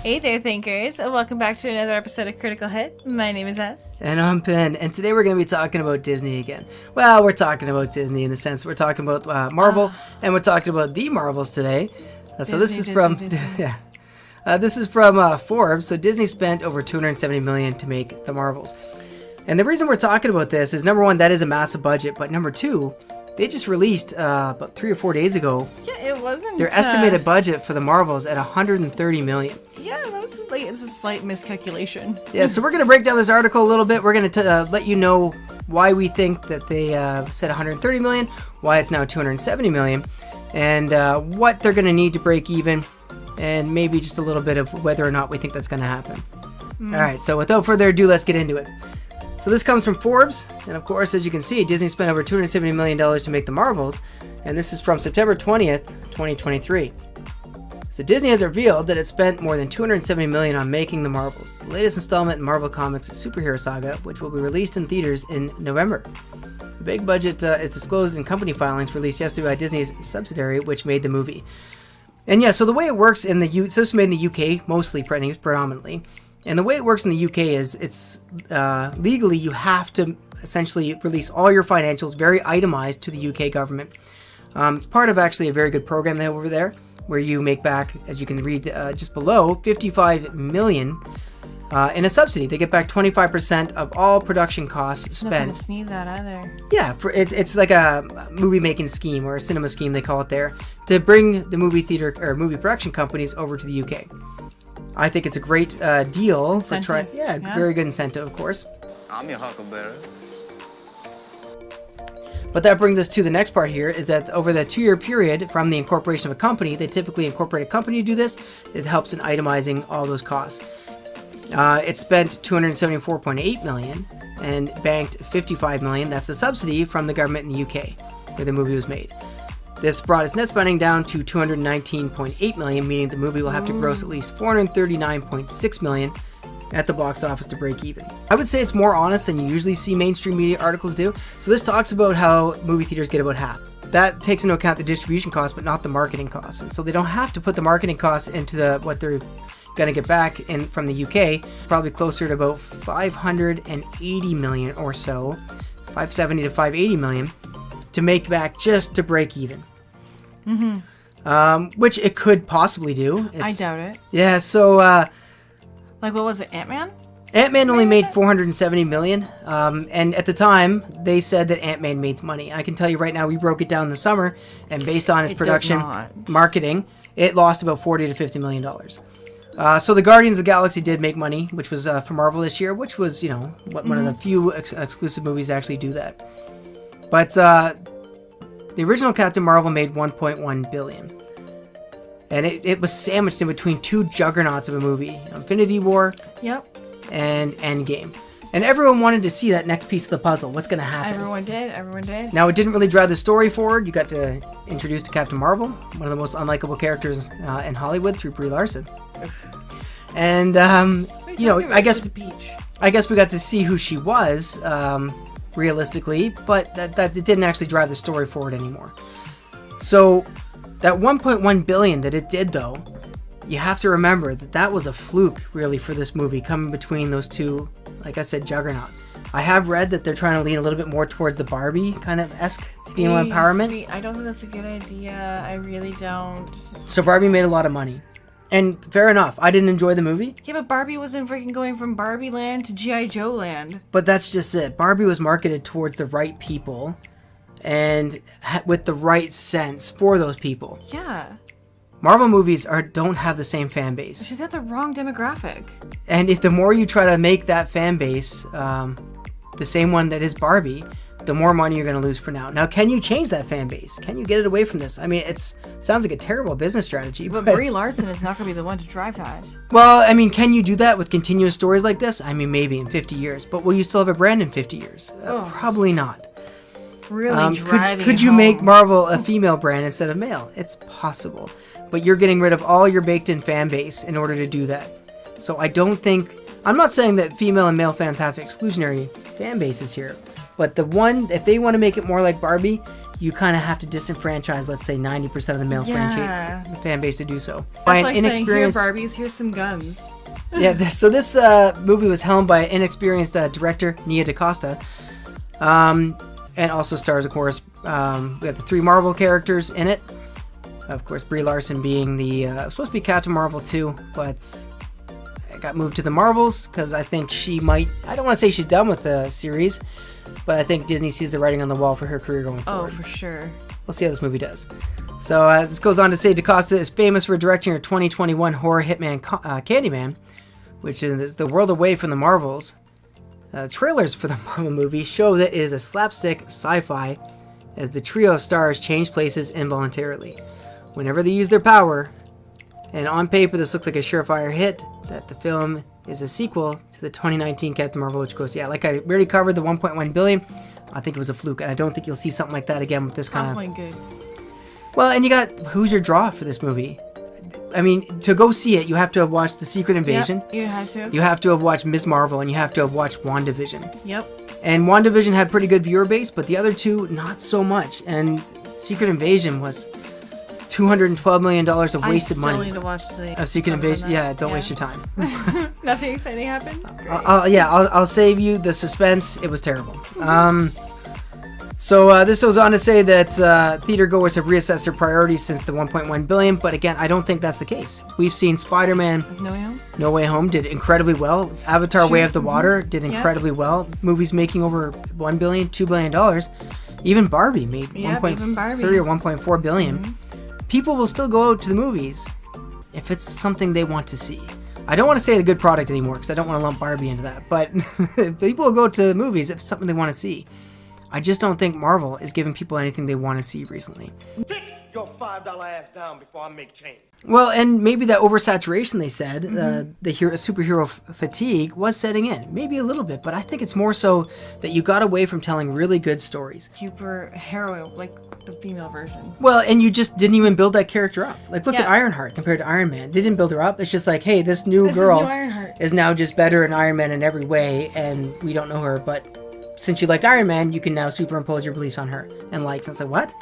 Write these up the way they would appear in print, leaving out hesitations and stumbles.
Hey there, thinkers. Welcome back to another episode of Critical Hit. My name is S. And I'm Ben, and today we're going to be talking about Disney again. Well, we're talking about Disney in the sense we're talking about Marvel, and we're talking about the Marvels today. So this is from this is from Forbes. So Disney spent over $270 million to make the Marvels. And the reason we're talking about this is, number one, that is a massive budget, but number two, they just released about 3 or 4 days ago. Yeah, it wasn't. Their estimated budget for the Marvels at $130 million. Yeah, it's a slight miscalculation. Yeah, so we're going to break down this article a little bit. We're going to let you know why we think that they said $130 million, why it's now $270 million, and what they're going to need to break even, and maybe just a little bit of whether or not we think that's going to happen. All right, so without further ado, let's get into it. So this comes from Forbes, and of course, as you can see, Disney spent over $270 million to make the Marvels, and this is from September 20th, 2023. So Disney has revealed that it spent more than $270 million on making the Marvels, the latest installment in Marvel Comics' superhero saga, which will be released in theaters in November. The big budget is disclosed in company filings released yesterday by Disney's subsidiary, which made the movie. And yeah, so the way it works in the so this was made in the UK, mostly predominantly. And the way it works in the UK is it's legally you have to essentially release all your financials very itemized to the UK government. It's part of actually a very good program they have over there, where you make back, as you can read just below, $55 million in a subsidy. They get back 25% of all production costs spent. Nothing to sneeze at either. Yeah, it's like a movie making scheme or a cinema scheme they call it there, to bring the movie theater or movie production companies over to the UK. I think it's a great deal. Incentive. Very good incentive, of course. I'm your huckleberry. But that brings us to the next part here, is that over the 2-year period from the incorporation of a company, they typically incorporate a company to do this. It helps in itemizing all those costs. It spent $274.8 million and banked $55 million. That's the subsidy from the government in the UK, where the movie was made. This brought its net spending down to $219.8 million, meaning the movie will have to gross at least $439.6 million at the box office to break even. I would say it's more honest than you usually see mainstream media articles do. So this talks about how movie theaters get about half. That takes into account the distribution costs, but not the marketing costs. And so they don't have to put the marketing costs into what they're going to get back from the UK, probably closer to about $580 million or so, 570 to 580 million, to make back just to break even. Which it could possibly do. I doubt it. Yeah, so Like, what was it, Ant-Man? Ant-Man only made $470 million, and at the time, they said that Ant-Man made money. I can tell you right now, we broke it down in the summer, and based on its production, marketing, it lost about $40 to $50 million. So the Guardians of the Galaxy did make money, which was for Marvel this year, which was, one of the few exclusive movies to actually do that. But the original Captain Marvel made $1.1 billion. And it was sandwiched in between two juggernauts of a movie, Infinity War and Endgame. And everyone wanted to see that next piece of the puzzle. What's going to happen? Everyone did. Now, it didn't really drive the story forward. You got to introduce to Captain Marvel, one of the most unlikable characters in Hollywood, through Brie Larson. And, I guess we got to see who she was, realistically, but that it didn't actually drive the story forward anymore. So that $1.1 billion that it did, though, you have to remember that was a fluke, really, for this movie, coming between those two, like I said, juggernauts. I have read that they're trying to lean a little bit more towards the Barbie kind of esque female empowerment. See, I don't think that's a good idea. I really don't. So Barbie made a lot of money. And fair enough, I didn't enjoy the movie. Yeah, but Barbie wasn't freaking going from Barbie land to G.I. Joe land. But that's just it. Barbie was marketed towards the right people and with the right sense for those people. Yeah. Marvel movies don't have the same fan base. She's at the wrong demographic. And if the more you try to make that fan base the same one that is Barbie, the more money you're going to lose for now. Now, can you change that fan base? Can you get it away from this? I mean, it sounds like a terrible business strategy. But Brie Larson is not going to be the one to drive that. Well, I mean, can you do that with continuous stories like this? I mean, maybe in 50 years. But will you still have a brand in 50 years? Probably not. Really driving Could you make Marvel a female brand instead of male? It's possible. But you're getting rid of all your baked-in fan base in order to do that. So I'm not saying that female and male fans have exclusionary fan bases here. But if they want to make it more like Barbie, you kind of have to disenfranchise, let's say, 90% of the male fan base to do so. That's By an like saying, here inexperienced Barbies, here's some guns. so this movie was helmed by an inexperienced director, Nia DaCosta, and also stars, of course, we have the 3 Marvel characters in it. Of course, Brie Larson being the supposed to be Captain Marvel too, but it got moved to the Marvels because I think she might. I don't want to say she's done with the series, but I think Disney sees the writing on the wall for her career going forward. Oh, for sure. We'll see how this movie does. So this goes on to say DaCosta is famous for directing her 2021 horror hitman Candyman, which is the world away from the Marvels. Trailers for the Marvel movie show that it is a slapstick sci-fi as the trio of stars change places involuntarily whenever they use their power. And on paper, this looks like a surefire hit that the film is a sequel to the 2019 Captain Marvel, which goes, like I already covered the 1.1 billion. I think it was a fluke, and I don't think you'll see something like that again with this kind of. Good. Well, and you got who's your draw for this movie? I mean, to go see it, you have to have watched The Secret Invasion. Yep, you had to. You have to have watched Ms. Marvel, and you have to have watched WandaVision. Yep. And WandaVision had pretty good viewer base, but the other two, not so much. And Secret Invasion was $212 million of wasted money. I still need to watch the Secret Invasion. Yeah, don't waste your time. Nothing exciting happened? I'll save you the suspense. It was terrible. So this goes on to say that theater goers have reassessed their priorities since the 1.1 billion, but again, I don't think that's the case. We've seen Spider-Man No Way Home did incredibly well. Avatar Way of the Water did incredibly well. Movies making over $1 billion, $2 billion. Even Barbie made 1.3 or 1.4 billion. People will still go out to the movies if it's something they want to see. I don't want to say the good product anymore because I don't want to lump Barbie into that, but people will go to the movies if it's something they want to see. I just don't think Marvel is giving people anything they want to see recently. Take your $5 ass down before I make change. Well, and maybe that oversaturation they said, the superhero fatigue was setting in. Maybe a little bit, but I think it's more so that you got away from telling really good stories. Superhero, like the female version. Well, and you just didn't even build that character up. Like, look at Ironheart compared to Iron Man. They didn't build her up. It's just like, hey, this new girl is now just better than Iron Man in every way, and we don't know her, but since you liked Iron Man, you can now superimpose your beliefs on her and likes. And it's like, what?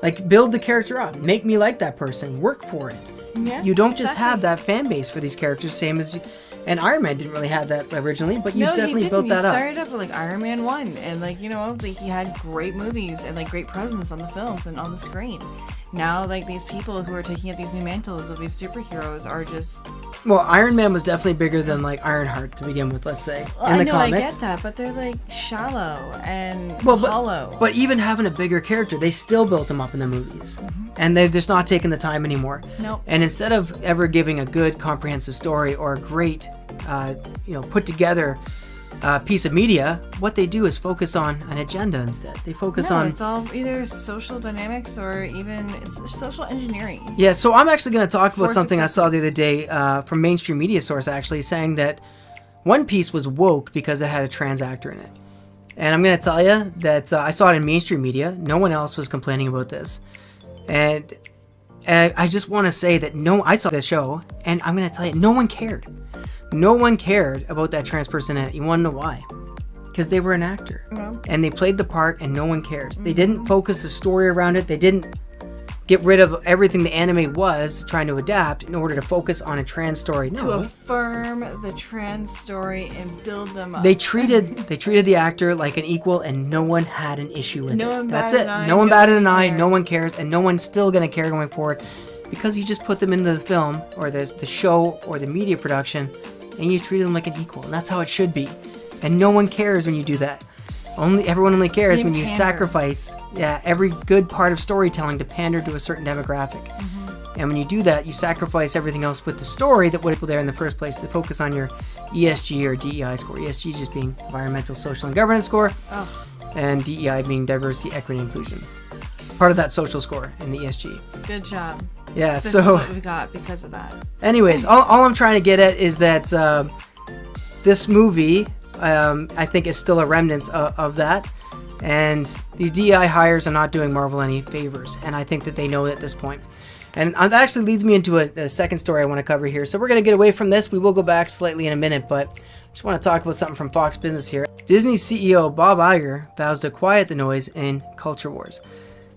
Like, build the character up. Make me like that person. Work for it. Yeah, you don't just have that fan base for these characters, same as you. And Iron Man didn't really have that originally, but you definitely built that up. He started up with like Iron Man 1, and he had great movies and like great presence on the films and on the screen. Now, like, these people who are taking up these new mantles of these superheroes are just... Well, Iron Man was definitely bigger than, like, Ironheart to begin with, let's say, in the comics. I get that, but they're, like, shallow and hollow. But even having a bigger character, they still built them up in the movies. And they're just not taking the time anymore. Nope. And instead of ever giving a good, comprehensive story or a great, put together piece of media, what they do is focus on an agenda instead. They focus on... it's all either social dynamics or even it's social engineering. Yeah, so I'm actually going to talk about something I saw the other day from mainstream media source, actually, saying that One Piece was woke because it had a trans actor in it. And I'm going to tell you that I saw it in mainstream media. No one else was complaining about this. And I just want to say that I saw this show, and I'm going to tell you, no one cared. No one cared about that trans person in it. You want to know why? Because they were an actor. And they played the part, and no one cares. They didn't focus the story around it. They didn't get rid of everything the anime was trying to adapt in order to focus on a trans story. No. To affirm the trans story and build them up. They treated the actor like an equal, and no one had an issue with it. That's it. No one batted an eye. No one cares, and no one's still going to care going forward because you just put them into the film or the show or the media production, and you treat them like an equal, and that's how it should be. And no one cares when you do that. Everyone only cares when you sacrifice every good part of storytelling to pander to a certain demographic. And when you do that, you sacrifice everything else with the story that would have been there in the first place to focus on your ESG or DEI score. ESG just being environmental, social, and governance score, and DEI being diversity, equity, and inclusion. Part of that social score in the ESG. Good job. Yeah, this is what we got because of that. Anyways, all I'm trying to get at is that this movie, I think, is still a remnant of that. And these DEI hires are not doing Marvel any favors. And I think that they know it at this point. And that actually leads me into a second story I want to cover here. So we're going to get away from this. We will go back slightly in a minute, but I just want to talk about something from Fox Business here. Disney CEO Bob Iger vows to quiet the noise in culture wars.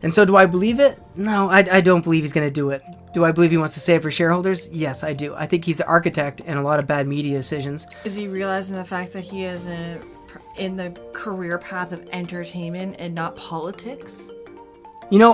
And so do I believe it? No, I don't believe he's going to do it. Do I believe he wants to save for shareholders? Yes, I do. I think he's the architect in a lot of bad media decisions. Is he realizing the fact that he is in the career path of entertainment and not politics? You know,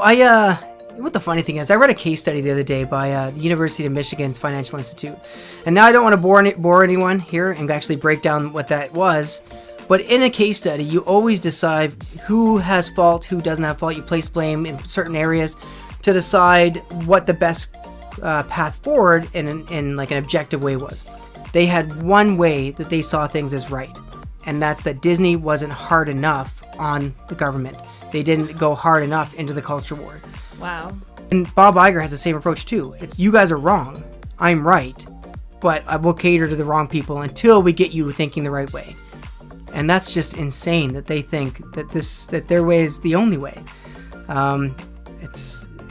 what the funny thing is, I read a case study the other day by the University of Michigan's Financial Institute. And now I don't want to bore anyone here and actually break down what that was. But in a case study, you always decide who has fault, who doesn't have fault. You place blame in certain areas to decide what the best path forward in like an objective way was. They had one way that they saw things as right, and that's that Disney wasn't hard enough on the government. They didn't go hard enough into the culture war. Wow. And Bob Iger has the same approach too. It's, you guys are wrong, I'm right, but I will cater to the wrong people until we get you thinking the right way. And that's just insane that they think that their way is the only way.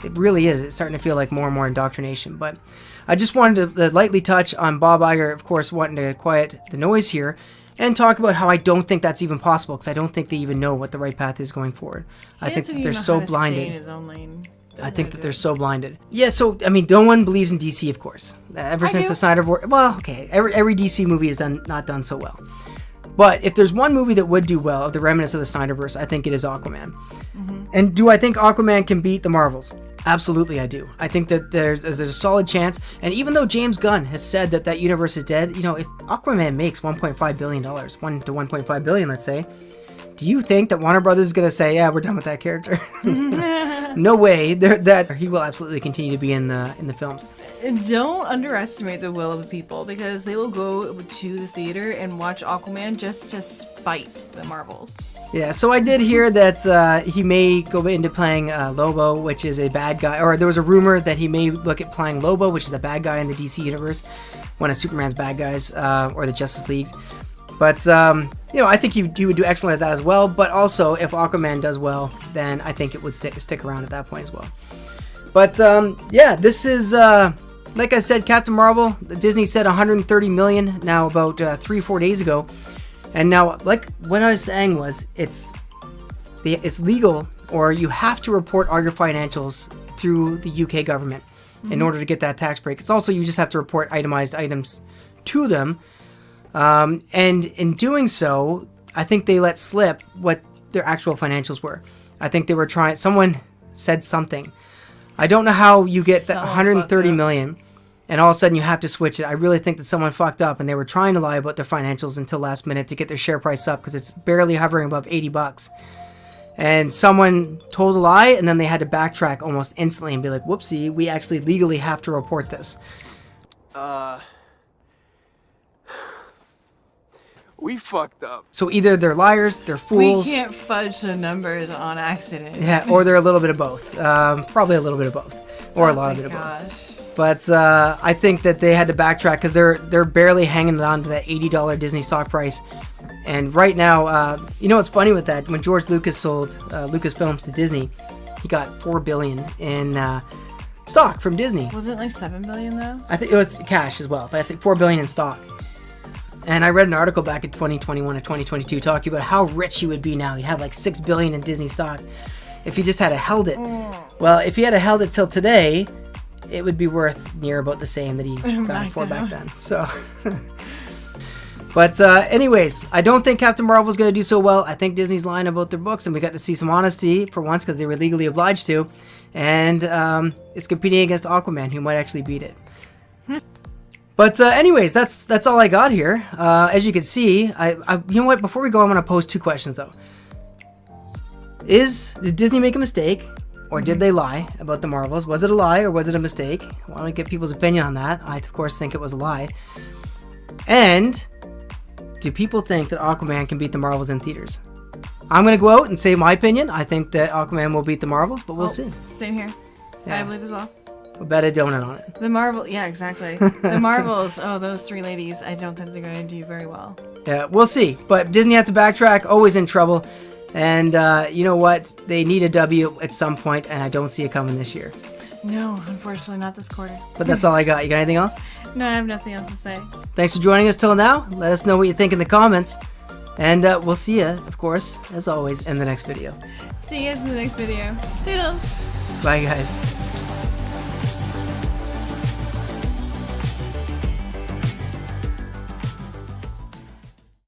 It really is. It's starting to feel like more and more indoctrination. But I just wanted to lightly touch on Bob Iger, of course, wanting to quiet the noise here, and talk about how I don't think that's even possible, because I don't think they even know what the right path is going forward. I think that they're so blinded. I think that they're so blinded. Yeah, so, I mean, no one believes in DC, of course. Ever since the Snyder War, well, okay, every DC movie has not done so well. But if there's one movie that would do well of the remnants of the Snyderverse, I think it is Aquaman. Mm-hmm. And do I think Aquaman can beat the Marvels? Absolutely, I do. I think that there's a solid chance. And even though James Gunn has said that universe is dead, you know, if Aquaman makes $1.5 billion, 1 to 1.5 billion, let's say, do you think that Warner Brothers is going to say, yeah, we're done with that character? No way. That he will absolutely continue to be in the films. Don't underestimate the will of the people, because they will go to the theater and watch Aquaman just to spite the Marvels. Yeah, so I did hear that he may go into playing Lobo, which is a bad guy, or there was a rumor that he may look at playing Lobo, which is a bad guy in the DC universe, one of Superman's bad guys, or the Justice League's. But, you know, I think he would do excellent at that as well, but also, if Aquaman does well, then I think it would stick around at that point as well. But, yeah, this is, like I said, Captain Marvel, Disney said $130 million now about 3-4 days ago. And now, like what I was saying was, it's legal, or you have to report all your financials through the UK government in order to get that tax break. It's also, you just have to report itemized items to them. And in doing so, I think they let slip what their actual financials were. I think they were someone said something. I don't know how you get that 130 million and all of a sudden you have to switch it. I really think that someone fucked up and they were trying to lie about their financials until last minute to get their share price up, because it's barely hovering above $80. And someone told a lie, and then they had to backtrack almost instantly and be like, whoopsie, we actually legally have to report this. We fucked up. So either they're liars, they're fools. We can't fudge the numbers on accident. Yeah, or they're a little bit of both. Probably a little bit of both. Or a lot of it of both. But I think that they had to backtrack because they're barely hanging on to that $80 Disney stock price. And right now, you know what's funny with that? When George Lucas sold Lucasfilms to Disney, he got $4 billion in stock from Disney. Was it like $7 billion though? I think it was cash as well, but I think $4 billion in stock. And I read an article back in 2021 or 2022 talking about how rich he would be now. He'd have like $6 billion in Disney stock if he just had held it. Well, if he had held it till today, it would be worth near about the same that he got it for back then. So, but anyways, I don't think Captain Marvel's going to do so well. I think Disney's lying about their books, and we got to see some honesty for once because they were legally obliged to. And it's competing against Aquaman, who might actually beat it. But anyways, that's all I got here. As you can see, I you know what? Before we go, I'm going to pose two questions though. Did Disney make a mistake, or did they lie about the Marvels? Was it a lie or was it a mistake? I want to get people's opinion on that. I of course think it was a lie. And do people think that Aquaman can beat the Marvels in theaters? I'm going to go out and say my opinion. I think that Aquaman will beat the Marvels, but we'll see. Same here. Yeah. I believe as well. We'll bet a donut on it. The Marvel, yeah, exactly. The Marvels, those three ladies, I don't think they're going to do very well. Yeah, we'll see. But Disney had to backtrack, always in trouble. And you know what? They need a W at some point, and I don't see it coming this year. No, unfortunately not this quarter. But that's all I got. You got anything else? No, I have nothing else to say. Thanks for joining us till now. Let us know what you think in the comments. And we'll see you, of course, as always, in the next video. See you guys in the next video. Toodles! Bye, guys.